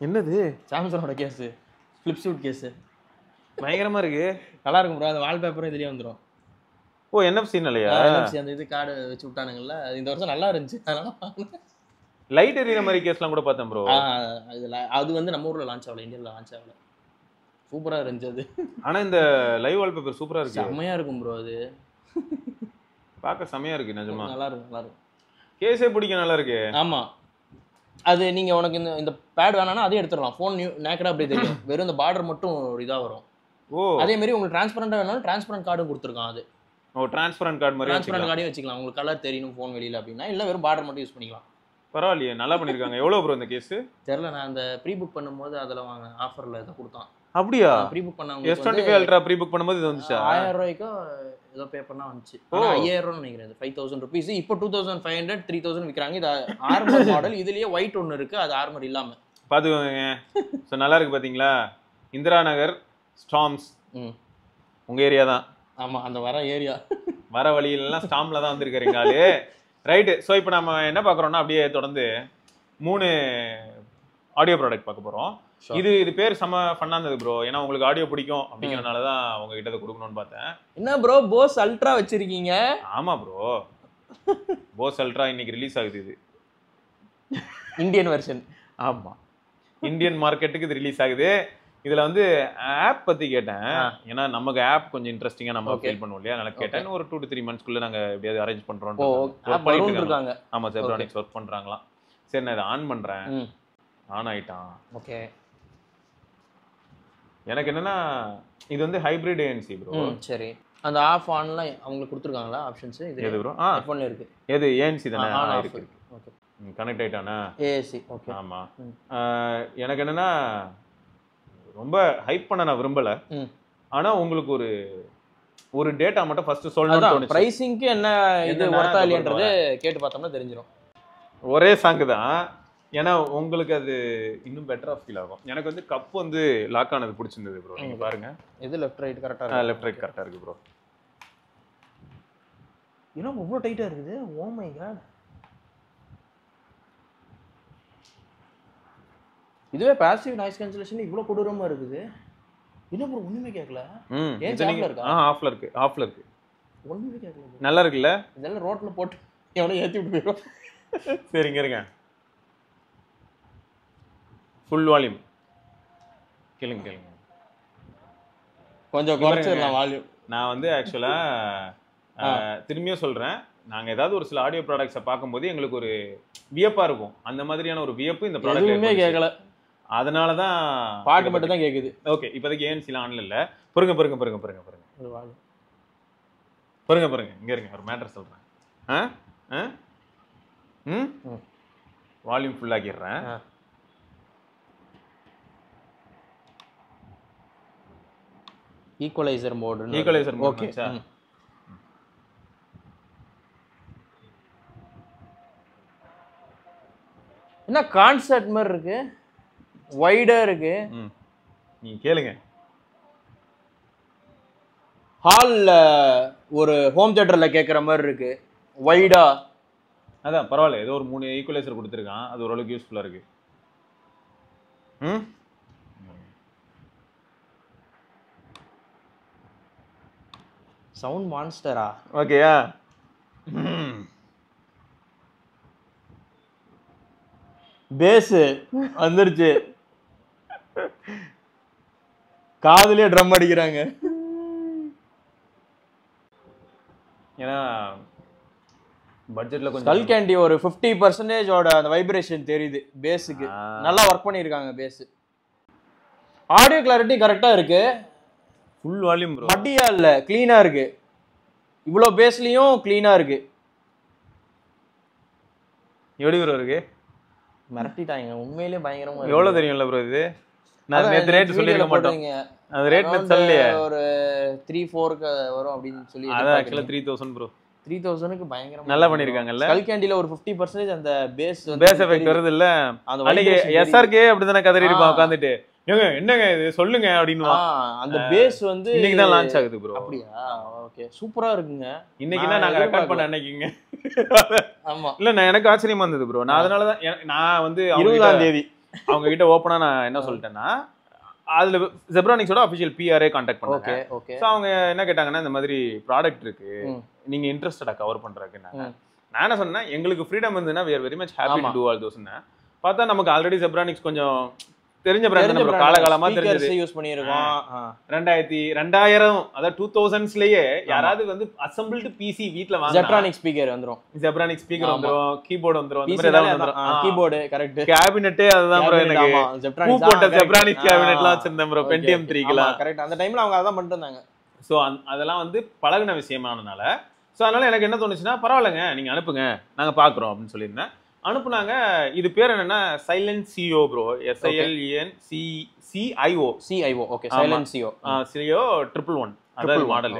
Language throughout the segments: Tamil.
என்னது? சாம்சங்கோட கேஸ், ஃபிளிப் சூட் கேஸ். பயங்கரமா இருக்கு. நல்லா இருக்கும் ப்ரோ. அந்த வால்பேப்பரும் இதுலயே வந்துடும். ஓ NFC-னாலயா? NFC அந்த இது கார்டு வச்சு விட்டானுங்கல்ல, அது இந்த வருஷம் நல்லா இருந்துச்சு, அதனால வாங்கினேன். லைட் எரியற மாதிரி கேஸ்லாம் கூட பார்த்தேன் ப்ரோ. அது வந்து நம்ம ஊர்ல லான்ச் ஆகல, இந்தியாவில் லான்ச் ஆகல. சூப்பரா இருந்துச்சு அது. ஆனா இந்த லைவ் வால்பேப்பர் சூப்பரா இருக்கு. செம்மையா இருக்கும் ப்ரோ. அது பார்க்க செம்மையா இருக்கு நிஜமா. நல்லா இருக்கும், நல்லா இருக்கும். கேஸே பிடிக்க நல்லா இருக்கு. ஆமா, அது நீங்க உனக்கு இந்த பேட் வேணாம்னா அதே எடுத்துடலாம். ஃபோன் நேக்கடா அப்படியே தெரியும், வெறும் இந்த பார்டர் மட்டும் ஒரு இதா வரும். ஓ, அதே மாதிரி உங்களுக்கு டிரான்ஸ்பரண்டா வேணாலும் டிரான்ஸ்பரண்ட் கார்டும் கொடுத்துருக்கான். அது டிரான்ஸ்பரண்ட் கார்டு மாதிரி டிரான்ஸ்பரண்ட் கார்டையும் வச்சுக்கலாம். உங்களுக்கு கலர் தெரியணும் ஃபோன் வெளியில அப்படின்னா, இல்ல வெறும் பார்டர் மட்டும் யூஸ் பண்ணிக்கலாம். பரவாயில்லையே, நல்லா பண்ணிருக்காங்க. எவ்வளவு ப்ரோ இந்த கேஸ்? தெரியல, நான் அந்த ப்ரீ புக் பண்ணும்போது அதுல வாங்க ஆஃபர்ல இதை கொடுத்தான். அப்படியா? ப்ரீ புக் பண்ணவங்க S25 Ultra ப்ரீ புக் பண்ணும்போது இது வந்துச்சா? 1000 ரூபாய்க்கு ஏதோ பே பண்ணா வந்துச்சு. ஆனா 5000 நினைக்கிறேன். 5000 rupees. இப்போ 2500 3000 விக்கிறாங்க. இது ஆர்மர் மாடல். இதுலயே ஒயிட் ஒன்னு இருக்கு, அது ஆர்மர் இல்லாம. பாத்துக்கோங்க. சோ நல்லா இருக்கு பாத்தீங்களா? இந்திரா நகர் ஸ்டார்ம்ஸ். உங்க ஏரியா தான். ஆமா, அந்த வர ஏரியா. வர வழியில எல்லாம் ஸ்டாம்ல தான் வந்திருக்காருங்க ஆளு. ரைட். சோ இப்போ நம்ம என்ன பாக்குறோம்னா, அப்படியே தொடர்ந்து 3 ஆடியோ ப்ராடக்ட் பார்க்க போறோம். இது பேர் செம ஃபன்னா இருந்தது ப்ரோ. ஏன்னா உங்களுக்கு ஆடியோ பிடிக்கும் அப்படிங்கறனால தான் உங்ககிட்ட இத கொடுக்கணும்னு பார்த்தேன். என்ன ப்ரோ போஸ் அல்ட்ரா வச்சிருக்கீங்க? ஆமா ப்ரோ, போஸ் அல்ட்ரா இன்னைக்கு ரிலீஸ் ஆகுது. இது இந்தியன் வெர்ஷன். ஆமா, இந்தியன் மார்க்கெட்டுக்கு இது ரிலீஸ் ஆகுது. இதுல வந்து ஆப் பத்தி கேட்டேன். ஏன்னா நமக்கு ஆப் கொஞ்சம் இன்ட்ரெஸ்டிங்கா நம்ம ஃபீல் பண்ணுவோம் இல்லையா, அதனால கேட்டேன். ஒரு 2 to 3 monthsக்குள்ள நாங்க எப்படியாவது அரேஞ்ச் பண்றோம். இருக்காங்க. ஆமா, செப்ரானிக்ஸ் ஒர்க் பண்றாங்களாம். சரி, நான் இதை ஆன் பண்றேன். ஆன் ஆயிட்டான். ஓகே. எனக்கு என்னன்னா, இது வந்து ஹைபிரிட் ANC ப்ரோ. சரி, அந்த ஆஃப் ஆன்ல அவங்களுக்கு கொடுத்துருக்காங்களா ஆப்ஷன்ஸ்? இது எது ப்ரோ? ஃபோன்ல இருக்கு. எது ANC தானே? ஆன் இருக்கு. ஓகே, கனெக்ட் ஆயிட்டானா? AC. ஓகே. ஆமா. எனக்கு என்னன்னா, ரொம்ப ஹைப் பண்ண நான் விரும்பல. ஆனா உங்களுக்கு ஒரு டேட்டா மட்டும் ஃபர்ஸ்ட் சொல்லணும்னு தோணுச்சு. பிரைசிங்க்கு என்ன இது வர்த்தா இல்லையன்றது கேட்டு பார்த்தோம்னா தெரிஞ்சிரும். ஒரே சாங் தான். ஏன்னா உங்களுக்கு அது இன்னும் பெட்டரா ஃபீல் ஆகும். எனக்கு வந்து கப் வந்து லாக் ஆனது பிடிச்சிருந்தது ப்ரோ. நீங்க பாருங்க. இது லெஃப்ட் ரைட் கரெக்ட்டா இருக்கு. லெஃப்ட் ரைட் கரெக்ட்டா இருக்கு ப்ரோ. இன்னும் இவ்வளவு டைட்டா இருக்குது. Oh my God. இதுவே பாசிவ் நாய்ஸ் கேன்சலேஷன் இவ்வளவு கொடூரமா இருக்குது. இன்னும் ப்ரோ ஒண்ணுமே கேட்கல. ஏன் ஆஃப்ல இருக்கா? ஆஃப்ல இருக்கு. ஆஃப்ல இருக்கு. ஒண்ணுமே கேட்கல. நல்லா இருக்குல்ல? இதெல்லாம் ரோட்ல போட்டு எவனோ ஏத்தி விட்டு போயிடும். சரிங்க, இருங்க. ஃபுல் வால்யூம் கேளுங்க. கொஞ்சம் குறைச்சிடலாம் வால்யூம். நான் வந்து ஆக்சுவலா திரும்பியும் சொல்றேன், நாங்க ஏதாவது ஒரு சில ஆடியோ ப்ராடக்ட்ஸை பார்க்கும்போது எங்களுக்கு ஒரு வியப்பா இருக்கும். அந்த மாதிரியான ஒரு வியப்பு இந்த ப்ராடக்ட் எதுவுமே கேட்கல. அதனால தான் பாட்டு மட்டும் தான் கேக்குது. ஓகே, இப்போதைக்கு ANC ஆன்ல இல்ல. பாருங்க. இங்க இருங்க, ஒரு மேட்டர் சொல்றேன். வால்யூம் ஃபுல் ஆக்கிடுறேன். Equaliser mode. ஓகே. என்ன கான்செப்ட் மாதிரி இருக்கு, வைடா இருக்கு. நீங்க கேளுங்க. ஹால்ல ஒரு ஹோம் தியேட்டர்ல கேக்குற மாதிரி இருக்கு, வைடா. அதான் பரவாயில்ல, ஏதோ ஒரு 3 ஈக்குவலைசர் கொடுத்துருக்கான். அது ஓரளவுக்கு யூஸ்ஃபுல்லா இருக்கு. சவுண்ட் மான்ஸ்டரா? ஓகேயா? பேஸ் வந்துருச்சு. காதுலயே ட்ரம் அடிக்கிறாங்க. ஏன்னா பட்ஜெட்ல கொஞ்சம் ஸ்கல் கேண்டி ஒரு 50% ஓட அந்த வைப்ரேஷன் தெரியுது பேஸுக்கு. நல்லா ஒர்க் பண்ணிருக்காங்க பேஸ். ஆடியோ கிளாரிட்டி கரெக்டா இருக்கு. Full volume bro. மட்டியா இல்ல, க்ளீனா இருக்கு. இவ்ளோ பேஸ்லயும் க்ளீனா இருக்கு. எப்படி ப்ரோ இருக்கு? மிரட்டிட்டாங்க உண்மையிலேயே பயங்கரமா. எவ்வளவு தெரியும்ல ப்ரோ இது? நான் நேத்து ரேட் சொல்லிருக்க மாட்டோம். அது ரேட் நான் சொல்லலையே. ஒரு 3-4 வரும் அப்படினு சொல்லி. அது एक्चुअली 3000 ப்ரோ. 3000க்கு பயங்கரமா நல்லா பண்ணிருக்காங்கல்ல. ஸ்கல் கேண்டில ஒரு 50% அந்த பேஸ் எஃபெக்ட் வருது இல்ல. அன்னைக்கு SRK அப்படி தான கதறி இருப்பான் உட்கார்ந்துட்டு. ஏங்க என்னங்க இது சொல்லுங்க அப்படினுவா. அந்த பேஸ் வந்து இன்னைக்கு தான் லான்ச் ஆகுது ப்ரோ. அப்படியே ஓகே, சூப்பரா இருக்குங்க. இன்னைக்கு தான் நாங்க ரெக்கார்ட் பண்ண அன்னைக்குங்க. ஆமா. இல்ல, நான் எனக்கு ஆச்சரியமா இருந்தது ப்ரோ. நான் அதனால தான் நான் வந்து 20ஆம் தேதி அவங்க கிட்ட ஓப்பனா நான் என்ன சொல்லிட்டேன்னா அதுல ஜெப்ரானிக்ஸோட அஃபிஷியல் பிஆர்ஏ கான்டாக்ட் பண்ணாங்க. ஓகே. ஸோ அவங்க என்ன கேட்டாங்கன்னா இந்த மாதிரி ப்ராடக்ட் இருக்கு, நீங்க இன்ட்ரெஸ்டடா கவர் பண்றதுக்கு. நான் என்ன சொன்னேன், எங்களுக்கு ஃப்ரீடம் இருந்ததுன்னா we are very much happy to do all those. பார்த்தா நமக்கு ஆல்ரெடி ஜெப்ரானிக்ஸ் கொஞ்சம் தெரிஞ்ச பிராண்ட், நம்ம காலகாலமா தெரிஞ்சது யூஸ் பண்ணியிருக்கோம். 2000 அதாவது 2000ஸ்லயே யாராவது வந்து அசெம்பிள்டு பிசி வீட்ல வாங்குனா ஜெப்ரானிக் ஸ்பீக்கர் வந்துரும், ஜெப்ரானிக் ஸ்பீக்கர் வந்துரும், கீபோர்டு வந்துரும், அந்த மாதிரி ஏதாவது வந்துரும். கீபோர்டு கரெக்ட், கேபினெட்டே அதுதான் ப்ரோ. எனக்கு பூ போட்ட ஜெப்ரானிக் கேபினெட்லாம் வச்சிருந்தேன் ப்ரோ Pentium 3க்குலாம். கரெக்ட், அந்த டைம்ல அவங்க அதான் பண்ணிட்டு இருந்தாங்க. சோ அதெல்லாம் வந்து பழகுன விஷயமானனால சோ அதனால எனக்கு என்ன தோணுச்சுன்னா, பரவாயில்லைங்க நீங்க அனுப்புங்க நாங்க பாக்குறோம் அப்படின்னு சொல்லியிருந்தேன். அனுப்புனாங்க. இது பேர் என்னன்னா Silencio bro, SILENCIO. Okay, Silencio. சிஓ 111 அதாவது மாடல்.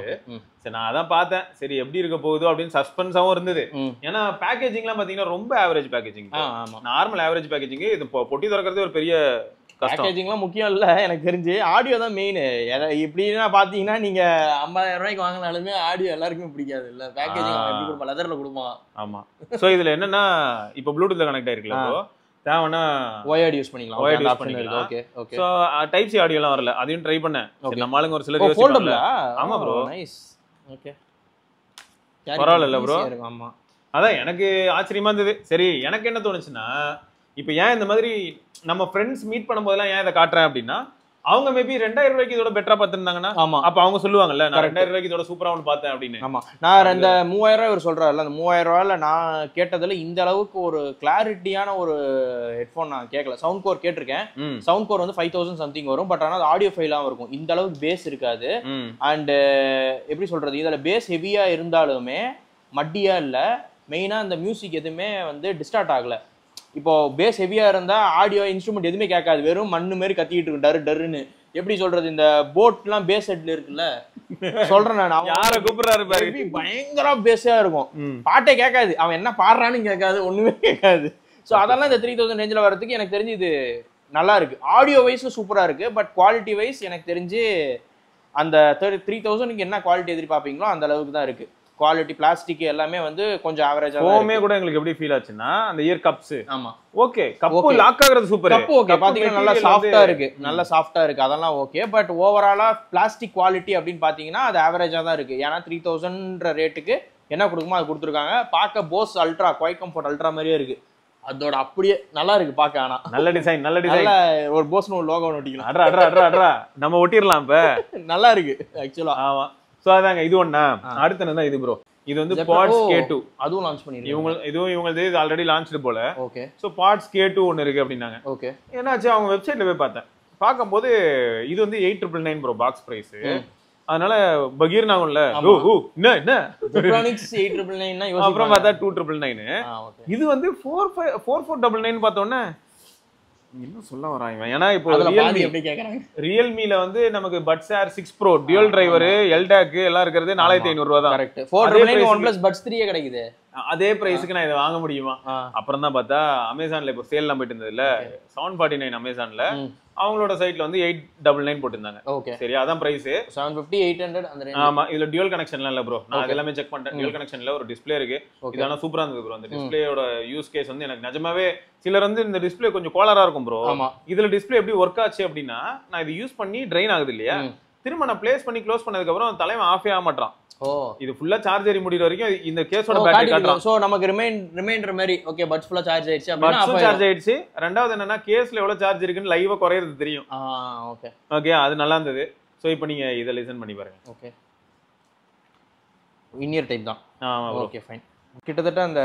சரி நான் அதான் பார்த்தேன், சரி எப்படி இருக்க போகுதோ அப்படின்னு சஸ்பென்ஸாவும் இருந்தது. ஏன்னா பேக்கேஜிங்லாம் பாத்தீங்கன்னா ரொம்ப average packaging, normal average packaging. இது பொட்டி திறக்கிறதே ஒரு பெரிய பேக்கேஜிங்லாம் முக்கியம் இல்ல எனக்கு தெரிஞ்சு, ஆடியோ தான் மெயின். இப்படின்னா பாத்தீங்கன்னா நீங்க 50,000 ரூபாய்க்கு வாங்கினாலுமே ஆடியோ எல்லாருக்குமே பிடிக்காது இல்ல, பேக்கேஜிங் எப்படி கொடுப்பா, லெதர்ல கொடுப்பான். ஆமா. சோ இதுல என்னன்னா இப்ப ப்ளூடூத்ல கனெக்ட் ஆயிருக்குல ப்ரோ, தேவனா ஒயர்ட் யூஸ் பண்ணிக்கலாம். ஒயர்ட் யூஸ் பண்ணிக்கலாம். Okay okay. So type C ஆடியோலாம் வரல, அதையும் ட்ரை பண்ணேன். சரி நம்ம ஆளுங்க ஒரு சிலர் யோசிப்பாங்க. ஆமா ப்ரோ, நைஸ். ஓகே, பரவாயில்ல ப்ரோ. ஆமா, அதான் எனக்கு ஆச்சரியமா இருந்தது. சரி எனக்கு என்ன தோணுச்சுன்னா, இப்போ ஏன் இந்த மாதிரி நம்ம ஃப்ரெண்ட்ஸ் மீட் பண்ணும்போதெல்லாம் ஏன் இதை காட்டுறேன் அப்படின்னா, அவங்க மேபி 2000 ரூபாய்க்கு இதோட பெட்டரா பார்த்துருந்தாங்கன்னா அப்ப அவங்க சொல்லுவாங்கல்ல நான் 2000 ரூபாய்க்கு இதோட சூப்பரா ஒன்று பார்த்தேன் அப்படின்னு. ஆமா, நான் இந்த 3000 ரூபாய் இவர் சொல்றாருல்ல, அந்த 3000 ரூபாயில நான் கேட்டதுல இந்த அளவுக்கு ஒரு கிளாரிட்டியான ஒரு ஹெட்ஃபோன் நான் கேட்கல. சவுண்ட் கோர் கேட்டிருக்கேன், சவுண்ட் கோர் வந்து 5000 சம்திங் வரும். பட் ஆனால் ஆடியோ ஃபைலாகவும் இருக்கும், இந்த அளவுக்கு பேஸ் இருக்காது. அண்ட் எப்படி சொல்றது, இதுல பேஸ் ஹெவியா இருந்தாலுமே மட்டியா இல்லை. மெயினா அந்த மியூசிக் எதுவுமே வந்து டிஸ்டார்ட் ஆகல. இப்போ பேஸ் ஹெவியா இருந்தா ஆடியோ இன்ஸ்ட்ருமெண்ட் எதுவுமே கேட்காது, வெறும் மண்ணு மாதிரி கத்திட்டு இருக்கும் டரு டருன்னு. எப்படி சொல்றது, இந்த போட்லாம் பேஸ் ஹெட்ல இருக்குல்ல சொல்றேன் நான், யார கூப்பிடுறாரு பாரு, பயங்கர பேஸா இருக்கும், பாட்டே கேட்காது, அவன் என்ன பாடுறான்னு கேட்காது, ஒண்ணுமே கேட்காது. ஸோ அதெல்லாம் இந்த 3000 ரேஞ்சில் வரதுக்கு எனக்கு தெரிஞ்சு இது நல்லா இருக்கு. ஆடியோ வைஸும் சூப்பரா இருக்கு. பட் குவாலிட்டி வைஸ் எனக்கு தெரிஞ்சு அந்த 3000க்கு என்ன குவாலிட்டி எதிர்பார்ப்பீங்களோ அந்த அளவுக்கு தான் இருக்கு. குவாலிட்டி பிளாஸ்டிக் எல்லாமே வந்து கொஞ்சம் ஆவரேஜா தான். ஹோமே கூட எங்களுக்கு எப்படி ஃபீல் ஆச்சுன்னா, அந்த இயர் கப்ஸ் ஆமா ஓகே, கப் லாக் ஆகுறது சூப்பர். கப் ஓகே, பாத்தீங்கன்னா நல்லா சாஃப்ட்டா இருக்கு, நல்லா சாஃப்ட்டா இருக்கு, அதெல்லாம் ஓகே. பட் ஓவராலா பிளாஸ்டிக் குவாலிட்டி அப்படின்னு பாத்தீங்கன்னா அது ஆவரேஜா தான் இருக்கு. ஏன்னா 3000ன்ற ரேட்டுக்கு என்ன கொடுக்குமோ அது கொடுத்துருக்காங்க. பார்க்க Bose ultra quiet comfort ultra மாதிரியே இருக்கு, அதோட அப்படியே நல்லா இருக்கு பார்க்க. ஆனா நல்ல டிசைன், நல்ல டிசைன். ஒரு போஸ்னு ஒரு லோகோ ஒட்டிக்கலாம், அட்ரா அட்ரா அட்ரா அட்ரா நம்ம ஒட்டிரலாம். இப்ப நல்லா இருக்கு ஆக்சுவலா. ஆமா. சோ அதாங்க இது ஒண்ணா. அடுத்து என்னன்னா இது ப்ரோ, இது வந்து பாட்ஸ் K2 அதுவும் லான்ச் பண்ணிருக்காங்க. இவங்களது இது ஆல்ரெடி லான்ச்டு போல. ஓகே. சோ பாட்ஸ் K2 ஒன்னு இருக்கு அப்படினாங்க. ஓகே. என்னாச்சு, அவங்க வெப்சைட்ல போய் பார்த்தேன். பாக்கும்போது இது வந்து 8999 ப்ரோ பாக்ஸ் பிரைஸ். அதனால பகீர் நாகும்ல, ஓ என்ன ஜெப்ரானிக்ஸ் 8999 னா யோசிச்சு அப்புறம் பார்த்தா 2999. இது வந்து 4499 பார்த்தோன்னே என்ன சொல்ல வரான் இவன். ஏன்னா இப்போ ரியல்மில வந்து நமக்கு பட்ஸ் ஏர் 6 ப்ரோ டியூல் டிரைவர் எல்டாக் எல்லாம் இருக்கிறது 4500 ரூபா தான். கரெக்ட். 499 OnePlus Buds 3 கிடைக்குது. அதே பிரைஸ்க்கு நான் இதை வாங்க முடியுமா? அப்புறம் தான் பார்த்தா அமேசான்ல இப்போ சேல்லாம் போயிட்டு இருந்ததுல 749 அமேசான்ல அவங்களோட சைட்ல வந்து 899 போட்டுருந்தாங்க. ஓகே சரி, அதான் பிரைஸ். 750 800 அந்த ரேஞ்ச். ஆமா, இதுல டியூல் கனெக்ஷன்லாம் இல்ல ப்ரோ, நான் எல்லாமே செக் பண்ணிட்டேன். டியூல் கனெக்ஷன்ல ஒரு டிஸ்ப்ளே இருக்கு. இதான சூப்பரா இருந்தது ப்ரோ. அந்த டிஸ்ப்ளேயோட யூஸ் கேஸ் வந்து எனக்கு நிஜமாவே சிலர் வந்து இந்த டிஸ்ப்ளே கொஞ்சம் கோளாரா இருக்கும் ப்ரோ. இதுல டிஸ்ப்ளே எப்படி ஒர்க் ஆச்சு அப்படின்னா, நான் இது யூஸ் பண்ணி ட்ரெயின் ஆகுது இல்லையா, திரும்ப நான் பிளேஸ் பண்ணி க்ளோஸ் பண்ணதுக்கு அப்புறம் தலைவன் ஆஃபே ஆக மாட்டான். ஓ, இது ஃபுல்லா சார்ஜ் ஏறி முடிற வரைக்கும் இந்த கேஸோட பேட்டரி காட்றான். சோ நமக்கு ரிமைண்டர் மாதிரி ஓகே பட்ஸ் ஃபுல்லா சார்ஜ் ஆயிடுச்சு அப்படினா அப்ப சார்ஜ் ஆயிடுச்சு. ரெண்டாவது என்னன்னா கேஸ்ல எவ்வளவு சார்ஜ் இருக்குன்னு லைவா குறையிறது தெரியும். ஓகே ஓகே, அது நல்லா இருந்தது. சோ இப்போ நீங்க இத லிசன் பண்ணி பாருங்க. ஓகே, இன்இயர் டைப் தான். Okay fine. கிட்டத்தட்ட அந்த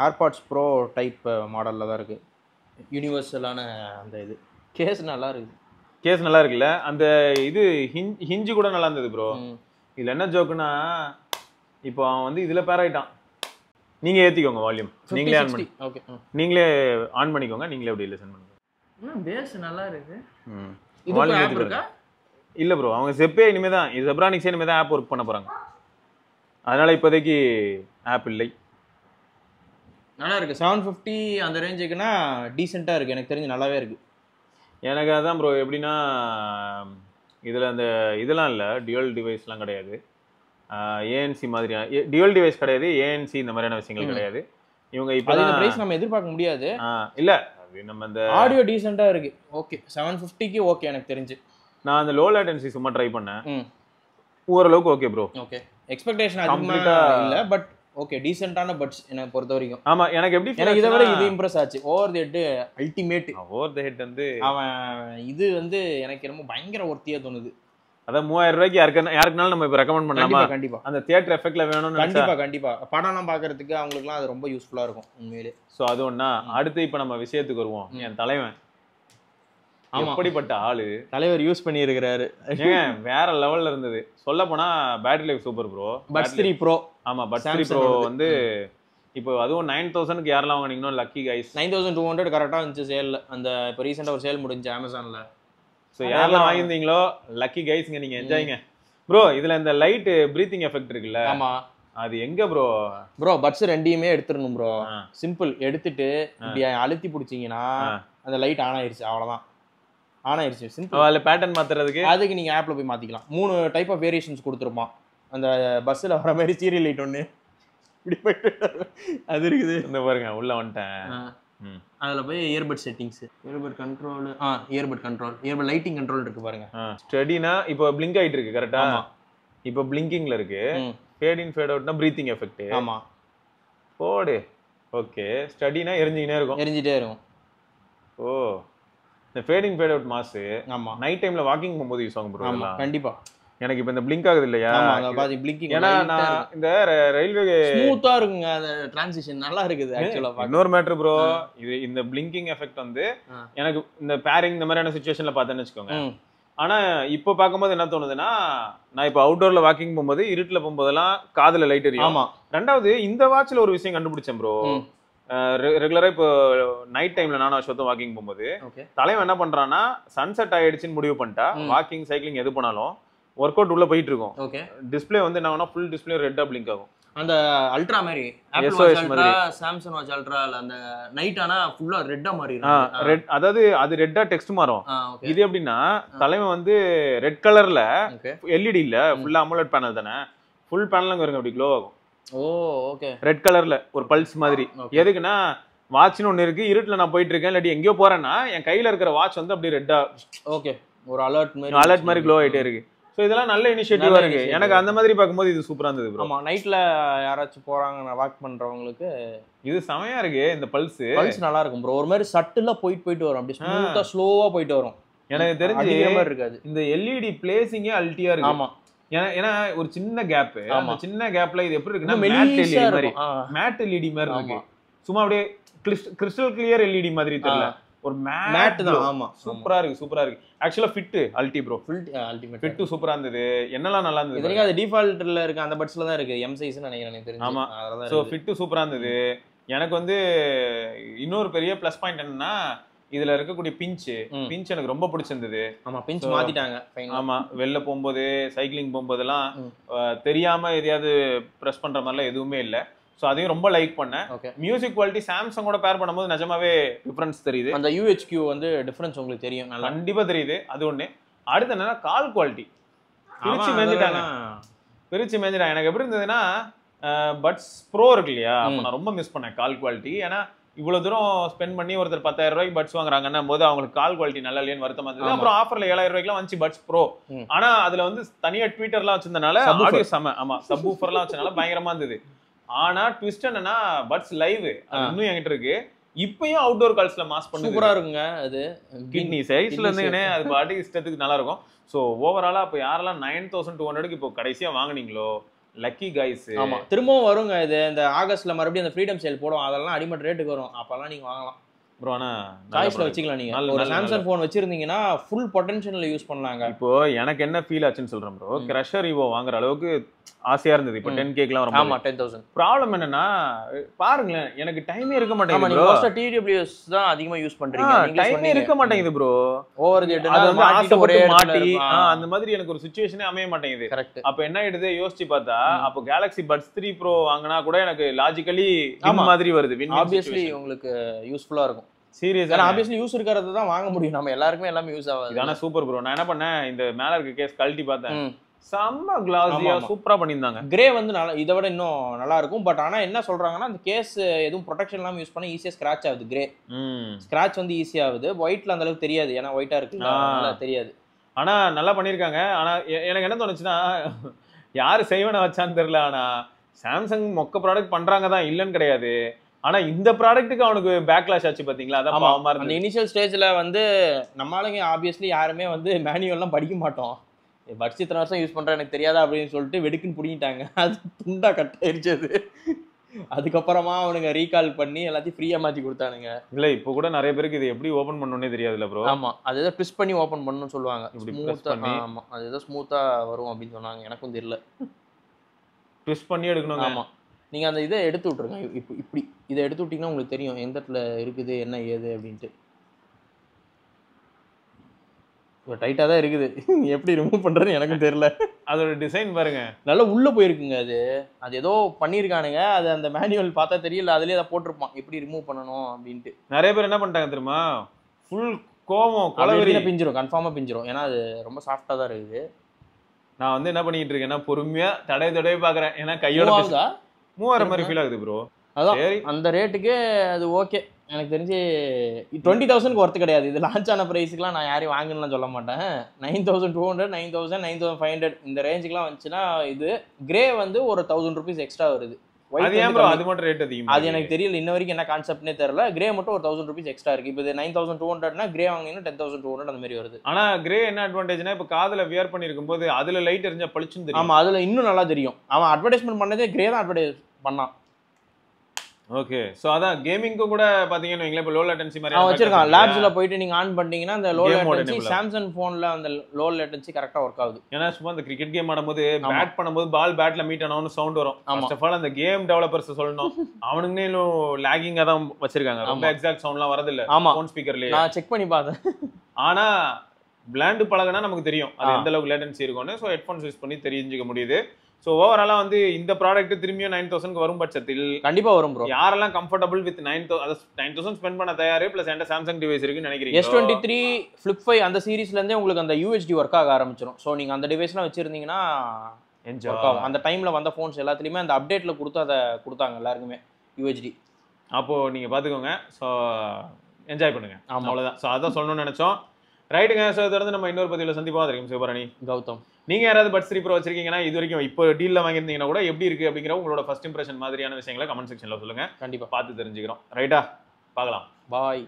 ஏர்பாட்ஸ் ப்ரோ டைப் மாடல்ல தான் இருக்கு. யூனிவர்சலான அந்த இது கேஸ் நல்லா இருக்கு. கேஸ் நல்லா இருக்குல்ல, அந்த இது ஹிஞ்ச் கூட நல்லா இருந்தது ப்ரோ. இதுல என்ன ஜோக்குன்னா, இப்போ அவன் வந்து இதுல பேர் ஆயிட்டான். நீங்க ஏத்திக்கோங்க வால்யூம், நீங்களே ஆன் பண்ணி. ஓகே, நீங்களே ஆன் பண்ணிக்கோங்க, நீங்களே அப்படியே லிசன் பண்ணுங்க. பேஸ் நல்லா இருக்கு. இது ஆப் இருக்கா? இல்ல ப்ரோ, அவங்க செப்பே இனிமே தான், இது ஜெப்ரானிக்ஸ் இனிமே தான் ஆப் ஒர்க் பண்ண போறாங்க. அதனால இப்போதைக்கு ஆப் இல்லை. நல்லா இருக்கு. 750 அந்த ரேஞ்சுக்குன்னா டீசெண்டா இருக்கு, எனக்கு தெரிஞ்சு நல்லாவே இருக்கு. எனக்கு அதான் ப்ரோ, எப்படின்னா இதில் அந்த இதெல்லாம் இல்லை, டியூவல் டிவைஸ்லாம் கிடையாது, ஏஎன்சி மாதிரியா டியூவல் டிவைஸ் கிடையாது, ஏஎன்சி இந்த மாதிரியான விஷயங்கள் கிடையாது. இவங்க இப்போ பிரைஸ் நம்ம எதிர்பார்க்க முடியாது. இல்லை அது நம்ம இந்த ஆடியோ டீசெண்டா இருக்கு. ஓகே 750க்கு ஓகே எனக்கு தெரிஞ்சு. நான் அந்த லோ லேட்டன்சி சும்மா ட்ரை பண்ணேன். ஓரளவுக்கு ஓகே ப்ரோ. ஓகே எக்ஸ்பெக்டேஷன் அதிகமா இல்ல பட் ஓகே டீசென்ட்டான பட்ஸ் என்ன பொறுத்த வரைக்கும். ஆமா எனக்கு எப்படி எனக்கு இதை விட இது இம்ப்ரெஸ் ஆச்சு. Over the head ultimate. Over the head வந்து அவன் இது வந்து எனக்கு ரொம்ப பயங்கர ஒர்த்தியா தோணுது. அதான் 3000 ரூபாய்க்கு யாருக்குனாலும் நம்ம இப்ப ரெக்கமெண்ட் பண்ணலாமா? கண்டிப்பா அந்த தியேட்டர் எஃபெக்ட்ல வேணும்னு கண்டிப்பா படம்லாம் பாக்குறதுக்கு அவங்களுக்குலாம் அது ரொம்ப யூஸ்ஃபுல்லா இருக்கும் உண்மையிலே. சோ அது ஒண்ணா. அடுத்து இப்ப நம்ம விஷயத்துக்கு வருவோம். என் தலைவன் எப்படிப்பட்ட ஆளு தலைவர் யூஸ் பண்ணி இருக்கிறாரு. ஏங்க வேற லெவல்ல இருந்தது. சொல்ல போனா battery life super bro. Buds 3 bro. ஆமா பட்ஸ் 3 ப்ரோ வந்து இப்போ அதுவும் 9000க்கு யாரெல்லாம் வாங்குனீங்கன்னா லக்கி கைஸ். 9200 கரெக்டா இருந்துச்சு சேல்ல. அந்த இப்போ ரீசெண்டா ஒரு சேல் முடிஞ்சு அமேசான்ல. ஸோ யாரெல்லாம் வாங்கியிருந்தீங்களோ லக்கி கைஸ்ங்க, நீங்க என்ஜாய்ங்க ப்ரோ. இதுல இந்த லைட் பிரீத்திங் எஃபெக்ட் இருக்குல்ல, ஆமா அது எங்க ப்ரோ? ப்ரோ பட்ஸ் ரெண்டையுமே எடுத்துடணும் ப்ரோ. சிம்பிள் எடுத்துட்டு இப்படி அழுத்தி பிடிச்சிங்கன்னா அந்த லைட் ஆன் ஆயிருச்சு, அவ்வளவுதான். ஆன் ஆயிருச்சு சிம்பிள். அதில் பேட்டர்ன் மாத்துறதுக்கு அதுக்கு நீங்க ஆப்ல போய் மாத்திக்கலாம். 3 டைப் ஆஃப் வேரியேஷன்ஸ் கொடுத்துருப்பான். அந்த பஸ்ஸில் வர மாதிரி சீரியல் லைட் ஒன்று இப்படி போயிட்டு அது இருக்குது. இந்த பாருங்க உள்ள வந்துட்டேன். அதில் போய் earbud settings, earbud control, earbud control, earbud lighting control இருக்கு பாருங்க. ஸ்டடினா இப்போ பிளிங்க் ஆயிட்டு இருக்கு கரெக்டா? இப்போ பிளிங்கிங்ல இருக்கு. ஃபேட் இன் ஃபேட் அவுட்னா பிரீத்திங் எஃபெக்ட். ஆமா போடு. ஓகே ஸ்டடினா எரிஞ்சிட்டே இருக்கும். ஓ இந்த ஃபேடிங் ஃபேட் அவுட் மாஸ். ஆமா நைட் டைம்ல வாக்கிங் போகும்போது யூஸ் ஆகும் ப்ரோ. கண்டிப்பா. எனக்கு இப்போ இந்த பிளிங்க் ஆகுது இல்லையா? பிளிங்கிங் ஏன்னா நான் இந்த ரயில்வே ஸ்மூத்தா இருக்குங்க. அந்த டிரான்சிஷன் நல்லா இருக்குது ஆக்சுவலா. இன்னொரு மேட்டர் ப்ரோ, இது இந்த பிளிங்கிங் எஃபெக்ட் வந்து எனக்கு இந்த பேரிங் இந்த மாதிரியான சிச்சுவேஷன்ல பார்த்தேன்னு வச்சுக்கோங்க. ஆனா இப்போ பார்க்கும்போது என்ன தோணுதுன்னா, நான் இப்போ அவுட்டோர்ல வாக்கிங் போகும்போது இருட்டுல போகும்போதெல்லாம் காதுல லைட் எரியும். ஆமா. ரெண்டாவது இந்த வாட்ச்ல ஒரு விஷயம் கண்டுபிடிச்சேன் ப்ரோ. ரெகுலரா இப்போ நைட் டைம்ல நானும் அஸ்வத்தும் வாக்கிங் போகும்போது தலைவன் என்ன பண்றான்னா, சன்செட் ஆயிடுச்சுன்னு முடிவு பண்ணிட்டா வாக்கிங் சைக்கிளிங் எது பண்ணாலும் ஒர்க் அவுட் உள்ள போயிட்டு இருக்கும். ஓகே டிஸ்ப்ளே வந்து என்ன ஃபுல் டிஸ்ப்ளே ரெட்டா பிளிங்க் ஆகும். அந்த அல்ட்ரா மாதிரி Apple watch ultra, Samsung watch அல்ட்ரால அந்த நைட் ஆனா ஃபுல்லா ரெட்டா மாதிரி இருக்கும். ரெட் அதாவது அது ரெட்டா டெக்ஸ்ட் மாறும். இது எப்படின்னா தலைவன் வந்து ரெட் கலர்ல எல்இடி இல்ல ஃபுல்லா அமோலட் பேனல் தானே, ஃபுல் பேனல் வருங்க அப்படி க்ளோ ஆகும். ஓ ஓகே ரெட் கலர்ல ஒரு பல்ஸ் மாதிரி. எதுக்குன்னா வாட்ச்னு ஒன்னு இருக்கு, இருட்டுல நான் போயிட்டு இருக்கேன் இல்லாட்டி எங்கேயோ போறேன்னா என் கையில இருக்கிற வாட்ச் வந்து அப்படி ரெட்டா ஓகே ஒரு அலர்ட் மாதிரி க்ளோ ஆயிட்டே இருக்கு. ஸோ இதெல்லாம் நல்ல இனிஷியேட்டிவா இருக்கு. எனக்கு அந்த மாதிரி பார்க்கும்போது இது சூப்பரா இருந்தது ப்ரோ. ஆமா நைட்ல யாராச்சும் போறாங்க வாக் பண்றவங்களுக்கு இது செமையா இருக்கு. இந்த பல்ஸ் நல்லா இருக்கும் ப்ரோ. ஒரு மாதிரி சட்டிலா போயிட்டு வரும், அப்படி ஸ்மூத்தா ஸ்லோவா போயிட்டு வரும். எனக்கு தெரிஞ்சு மாதிரி இருக்காது. இந்த எல்இடி பிளேசிங்கே அல்ட்டியா இருக்கு. ஆமா ஏன்னா ஒரு சின்ன கேப், அந்த சின்ன கேப்ல இது எப்படி இருக்குன்னா மேட் எல்இடி மாதிரி இருக்கு. சும்மா அப்படியே கிறிஸ்டல் கிளியர் எல்இடி மாதிரி தெரியல, ஒரு மேட் தான். ஆமா சூப்பரா இருக்கு. ஆக்சுவலா ஃபிட் அல்டி ப்ரோ, அல்டிமேட் ஃபிட் சூப்பரா இருந்தது. என்னெல்லாம் நல்லா இருந்தது. இதுக்கு அது டிஃபால்ட்ல இருக்கு, அந்த பட்ஸ்ல தான் இருக்கு. எம் சைஸ்னு நினைக்கிறேன் எனக்கு தெரிஞ்சு. ஆமா சோ ஃபிட் சூப்பரா இருந்தது. எனக்கு வந்து இன்னொரு பெரிய ப்ளஸ் பாயிண்ட் என்னன்னா, இதுல இருக்கக்கூடிய பிஞ்ச் எனக்கு ரொம்ப பிடிச்சிருந்தது. ஆமா பிஞ்ச் மாத்திட்டாங்க. ஆமா வெளில போகும்போது சைக்கிளிங் போகும்போதெல்லாம் தெரியாம எதையாவது பிரஸ் பண்ற மாதிரிலாம் எதுவுமே இல்லை. ஸோ அதையும் ரொம்ப லைக் பண்ணேன். மியூசிக் குவாலிட்டி சாம்சங்கோட பேர் பண்ணும்போது நிஜமாவே டிஃபரன்ஸ் தெரியுது. அந்த யூஹெச்கியூ வந்து டிஃபரன்ஸ் உங்களுக்கு தெரியும், கண்டிப்பா தெரியுது. அது ஒண்ணு. அடுத்து என்னன்னா கால் குவாலிட்டி பிரிச்சு மேஞ்சிட்டாங்க. எனக்கு எப்படி இருந்ததுன்னா, பட்ஸ் ப்ரோ இருக்கு இல்லையா, அப்போ நான் ரொம்ப மிஸ் பண்ணேன் கால் குவாலிட்டி. ஏன்னா இவ்வளவு தூரம் ஸ்பெண்ட் பண்ணி ஒருத்தர் 10,000 ரூபாய்க்கு பட்ஸ் வாங்குறாங்கன்னா போது அவங்களுக்கு கால் குவாலிட்டி நல்லா இல்லையான்னு வருத்தமா இருந்தது. அப்புறம் ஆஃபர்ல 7,000 ரூபாய்க்குலாம் வந்துச்சு பட்ஸ் ப்ரோ. ஆனா அதுல வந்து தனியா ட்வீட்டர்லாம் வச்சிருந்தனால ஆடியோ செம. ஆமா சப் ஊஃபர்லாம் வச்சனால பயங்கரமா இருந்தது. ஆனா ட்விஸ்ட் என்னன்னா பட்ஸ் லைவ் இன்னும் என்கிட்ட இருக்கு. இப்பயும் அவுட்டோர் கால்ஸ்ல மாஸ் பண்ணி சூப்பரா இருக்குங்க. அது கிட்னி சைஸ்ல இருந்துங்கனே அது பாடி இஷ்டத்துக்கு நல்லா இருக்கும். சோ ஓவராலா இப்போ யாரெல்லாம் 9200க்கு இப்போ கடைசியா வாங்குனீங்களோ லக்கி கைஸ். ஆமா திரும்பவும் வருங்க. இது இந்த ஆகஸ்ட்ல மறுபடியும் அந்த ஃப்ரீடம் சேல் போடும், அதெல்லாம் அடிமட் ரேட்டுக்கு வரும். அப்பெல்லாம் நீங்க வாங்கலாம் ப்ரோ. ஆனா சாய்ஸ்ல வச்சுக்கலாம். நீங்க ஒரு சாம்சங் போன் வச்சிருந்தீங்கன்னா ஃபுல் பொட்டன்ஷியல்ல யூஸ் பண்ணலாங்க. இப்போ எனக்கு என்ன ஃபீல் ஆச்சுன்னு சொல்றேன் ப்ரோ. கிரஷர் ஈவோ வாங்குற அளவுக்கு ஆசையா இருந்தது. இப்போ 10Kலாம் வரும். ஆமா 10,000. ப்ராப்ளம் என்னன்னா பாருங்களேன், எனக்கு டைமே இருக்க மாட்டேங்குது ப்ரோ. மோஸ்டா TWS தான் அதிகமா யூஸ் பண்றீங்க. டைமே இருக்க மாட்டேங்குது ப்ரோ. ஓவர் தி ஹெட் அது வந்து ஆசைப்பட்டு மாட்டி அந்த மாதிரி எனக்கு ஒரு சிச்சுவேஷனே அமைய மாட்டேங்குது. கரெக்ட். அப்ப என்ன ஆயிடுது யோசிச்சு பார்த்தா, அப்போ Galaxy Buds 3 Pro வாங்கினா கூட எனக்கு லாஜிக்கலி இந்த மாதிரி வருது. ஆப்வியஸ்லி உங்களுக்கு யூஸ்ஃபுல்லா இருக்கும். சீரியஸா ஆப்வியஸ்லி யூஸ் இருக்கிறது தான் வாங்க முடியும். நம்ம எல்லாருக்குமே எல்லாமே யூஸ் ஆகாது. இதான சூப்பர் ப்ரோ. நான் என்ன பண்ணேன், இந்த மேல இருக்க கேஸ் கழட்டி பார்த்தேன். செம்ம கிளாஸியா சூப்பரா பண்ணியிருந்தாங்க. கிரே வந்து நல்லா இதை விட இன்னும் நல்லா இருக்கும். பட் ஆனா என்ன சொல்றாங்கன்னா அந்த கேஸ் எதுவும் ப்ரொடெக்ஷன் இல்லாம யூஸ் பண்ண ஈஸியா ஸ்கிராச் ஆகுது. கிரே ஸ்கிராச் வந்து ஈஸியா ஆகுது. ஒயிட்ல அந்த அளவுக்கு தெரியாது, ஏன்னா ஒயிட்டா இருக்கு, நல்லா தெரியாது. ஆனா நல்லா பண்ணிருக்காங்க. ஆனா எனக்கு என்ன தோணுச்சுன்னா, யாரு செய்வன வச்சான்னு தெரியல. ஆனா சாம்சங் மொக்க ப்ராடக்ட் பண்றாங்க தான், இல்லன்னு கிடையாது. ஆனா இந்த ப்ராடக்ட்டுக்கு அவனுக்கு பேக்லாஷ் ஆச்சு பாத்தீங்களா? அதான் பாவமா இருந்தது. அந்த இனிஷியல் ஸ்டேஜ்ல வந்து நம்மளுங்க ஆப்வியஸ்லி யாருமே வந்து மேனுவல்லாம் படிக்க மாட்டோம். பட்ஸ் இத்தனை வருஷம் யூஸ் பண்றேன் எனக்கு தெரியாதா அப்படின்னு சொல்லிட்டு வெடுக்குன்னு புடிங்கிட்டாங்க. அது துண்டா கட் ஆயிடுச்சு அது. அதுக்கப்புறமா அவனுங்க ரீகால் பண்ணி எல்லாத்தையும் ஃப்ரீயா மாத்தி கொடுத்தானுங்க. இல்ல இப்போ கூட நிறைய பேருக்கு இது எப்படி ஓபன் பண்ணணும்னே தெரியாதுல்ல ப்ரோ. ஆமா, அது ஏதோ ட்விஸ்ட் பண்ணி ஓபன் பண்ணணும்னு சொல்லுவாங்க. ஸ்மூத்தா. ஆமா, அது ஏதோ ஸ்மூத்தா வரும் அப்படின்னு சொன்னாங்க, எனக்கும் தெரியல. ட்விஸ்ட் பண்ணி எடுக்கணும். ஆமா, நீங்க அந்த இதை எடுத்து விட்டுருங்க. இப்படி இதை எடுத்து விட்டீங்கன்னா உங்களுக்கு தெரியும் எந்த இடத்துல இருக்குது என்ன ஏது அப்படின்ட்டு. டைட்டா தான் இருக்குது. எப்படி ரிமூவ் பண்றதுன்னு எனக்கும் தெரியல. அதோட டிசைன் பாருங்க, நல்லா உள்ள போயிருக்குங்க. அது ஏதோ பண்ணிருக்கானுங்க. அது அந்த மேனுவல் பார்த்தா தெரியல, அதுலயே அதை போட்டிருப்பான் எப்படி ரிமூவ் பண்ணணும் அப்படின்ட்டு. நிறைய பேர் என்ன பண்ணிட்டாங்க தெரியுமா, ஃபுல் கோவம் கொலவெறி பிஞ்சிரும், கன்ஃபார்மா பிஞ்சிரும். ஏன்னா அது ரொம்ப சாஃப்டா தான் இருக்குது. நான் வந்து என்ன பண்ணிட்டு இருக்கேன்னா பொறுமையா தடவை பாக்குறேன். ஏன்னா கையோட மூவ் ஆகிற மாதிரி ஃபீல் ஆகுது ப்ரோ. அதான் அந்த ரேட்டுக்கு அது ஓகே. எனக்கு தெரிஞ்சு 20,000க்கு ஒர்த்து கிடையாது. இது லான்ச் ஆன பிரைஸுக்குலாம் நான் யாரையும் வாங்கணும்னு சொல்ல மாட்டேன். 9,200, 9,000, 9,500 இந்த ரேஞ்சுக்குலாம் வந்துச்சுன்னா இது கிரே வந்து ஒரு 1,000 ருபீஸ் எக்ஸ்ட்ரா வருது. அது ஏன் ப்ரோ அது மட்டும் ரேட் அதிகமா? அது எனக்கு தெரியல, இன்ன வரைக்கும் என்ன கான்செப்ட்னே தெரியல. கிரே மட்டும் ஒரு 1,000 ருபீஸ் எக்ஸ்ட்ரா இருக்கு. இப்போ இது 9,200னா கிரே வாங்கினீங்கன்னா 10,200 அந்த மாதிரி வருது. ஆனா கிரே என்ன அட்வான்டேஜ்னா, இப்போ காதுல வியர் பண்ணிருக்கும் போது அதுல லைட் எரிஞ்சா பளிச்சுன்னு தெரியும். ஆமா, அதுல இன்னும் நல்லா தெரியும். அவன் அட்வர்டைஸ்மெண்ட் பண்ணதே கிரே தான் அட்வர்டைஸ் பண்ணான். ஓகே, சோ அதான் கேமிங்க்கு கூட பாத்தீங்கன்னா வைங்களேன், இப்போ லோ லேட்டன்சி மாதிரி வச்சிருக்கான். லேப்ஸ்ல போயிட்டு நீங்க ஆன் பண்ணிட்டீங்கன்னா அந்த லோ லேட்டன்சி சாம்சங் போன்ல அந்த லோ லேட்டன்சி கரெக்டா ஒர்க் ஆகுது. ஏன்னா சும்மா அந்த கிரிக்கெட் கேம் ஆடும்போது பேட் பண்ணும்போது பால் பேட்ல மீட் ஆனோன்னு சவுண்ட் வரும். ஃபர்ஸ்ட் ஆஃப் ஆல் அந்த கேம் டெவலப்பர்ஸ் சொல்லணும், அவனுங்களே இன்னும் லாகிங்கா தான் வச்சிருக்காங்க. ரொம்ப எக்ஸாக்ட் சவுண்ட்லாம் வரது இல்ல போன் ஸ்பீக்கர்லயே. நான் செக் பண்ணி பார்த்தேன். ஆனா விளையாண்டு பழகுனா நமக்கு தெரியும் அது எந்த அளவுக்கு லேட்டன்சி இருக்கும்னு. ஸோ ஹெட்ஃபோன்ஸ் யூஸ் பண்ணி தெரிஞ்சுக்க முடியுது. ஸோ ஓவராலா வந்து இந்த ப்ராடக்ட் திரும்பியும் 9,000க்கு வரும் பட்சத்தில் கண்டிப்பா வரும் ப்ரோ. யாரெல்லாம் கம்ஃபர்டபுள் வித் 9,000 ஸ்பெண்ட் பண்ண தயாரு பிளஸ் என்கிட்ட சாம்சங் டிவைஸ் இருக்குன்னு நினைக்கிறீங்க? S23 Flip 5 அந்த சீரிஸ்ல இருந்தே உங்களுக்கு அந்த UHD ஒர்க் ஆக ஆரம்பிச்சிடும். ஸோ நீங்க அந்த டிவைஸ்லாம் வச்சிருந்தீங்கன்னா ஒர்க் ஆகும். அந்த டைம்ல வந்த ஃபோன்ஸ் எல்லாத்துலயுமே அந்த அப்டேட்ல கொடுத்து அதை கொடுத்தாங்க எல்லாருக்குமே UHD. அப்போ நீங்க பாத்துக்கோங்க. ஸோ என்ஜாய் பண்ணுங்க. அவ்வளவுதான். ஸோ அதான் சொல்லணும்னு நினைச்சோம். ரைட்டுங்க. ஸோ தொடர்ந்து நம்ம இன்னொரு பதிவில் சந்திப்போம். வரைக்கும் சிவபரணி, கௌதம். நீங்க யாராவது பட்ஸ் 3 Pro வச்சிருக்கீங்கன்னா இது வரைக்கும் இப்போ டீல்ல வாங்கியிருந்தீங்கன்னா கூட எப்படி இருக்கு அப்படிங்கிற உங்களோட ஃபர்ஸ்ட் இம்ப்ரெஷன் மாதிரியான விஷயங்களை கமெண்ட் செக்ஷன்ல சொல்லுங்க. கண்டிப்பா பார்த்து தெரிஞ்சுக்கிறோம். ரைட்டா, பார்க்கலாம். பாய்.